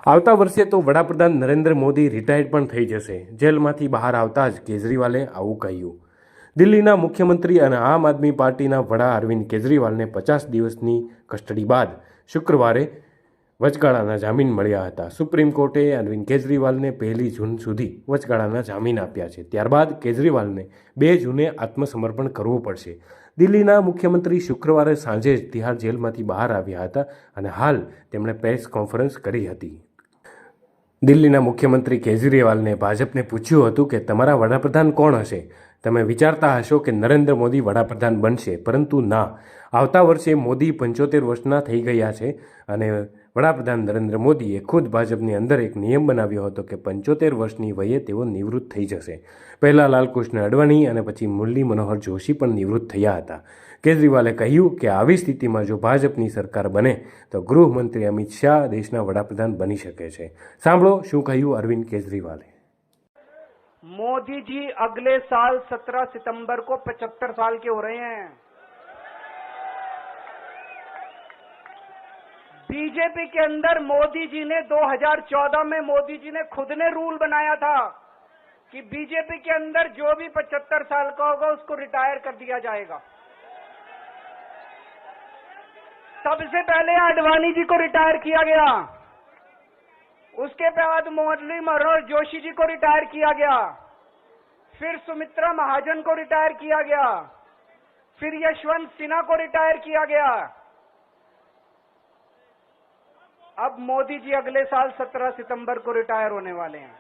આવતા વર્ષે તો વડાપ્રધાન નરેન્દ્ર મોદી રિટાયર્ડ પણ થઈ જશે। જેલમાંથી બહાર આવતા જ કેજરીવાલે આવું કહ્યું। દિલ્હીના મુખ્યમંત્રી અને આમ આદમી પાર્ટીના વડા અરવિંદ કેજરીવાલને 50 દિવસની કસ્ટડી બાદ શુક્રવારે વચગાળાના જામીન મળ્યા હતા। સુપ્રીમ કોર્ટે અરવિંદ કેજરીવાલને 1 જૂન સુધી વચગાળાના જામીન આપ્યા છે। ત્યારબાદ કેજરીવાલને 2 જૂને આત્મસમર્પણ કરવું પડશે। દિલ્હીના મુખ્યમંત્રી શુક્રવારે સાંજે જ તિહાર જેલમાંથી બહાર આવ્યા હતા અને હાલ તેમણે પ્રેસ કોન્ફરન્સ કરી હતી। દિલ્હીના મુખ્યમંત્રી કેજરીવાલને ભાજપને પૂછ્યું હતું કે તમારા વડાપ્રધાન કોણ હશે? તમે વિચારતા હશો કે નરેન્દ્ર મોદી વડાપ્રધાન બનશે, પરંતુ ના। આવતા વર્ષે મોદી 75 વર્ષના થઈ ગયા છે અને વડાપ્રધાન નરેન્દ્ર મોદીએ ખુદ ભાજપની અંદર એક નિયમ બનાવ્યો હતો કે 75 વર્ષની વયે તેઓ નિવૃત્ત થઈ જશે। પહેલાં લાલકૃષ્ણ અડવાણી અને પછી મુરલી મનોહર જોશી પણ નિવૃત્ત થયા હતા। કેજરીવાલે કહ્યું કે આવી સ્થિતિમાં જો ભાજપની સરકાર બને તો ગૃહમંત્રી અમિત શાહ દેશના વડાપ્રધાન બની શકે છે। સાંભળો શું કહ્યું અરવિંદ કેજરીવાલે। मोदी जी अगले साल 17 सितंबर को 75 साल के हो रहे हैं। बीजेपी के अंदर मोदी जी ने 2014 में मोदी जी ने खुद ने रूल बनाया था कि बीजेपी के अंदर जो भी 75 साल का होगा उसको रिटायर कर दिया जाएगा। सबसे पहले आडवाणी जी को रिटायर किया गया, उसके बाद मुरली मनोहर जोशी जी को रिटायर किया गया, फिर सुमित्रा महाजन को रिटायर किया गया, फिर यशवंत सिन्हा को रिटायर किया गया। अब मोदी जी अगले साल 17 सितंबर को रिटायर होने वाले हैं।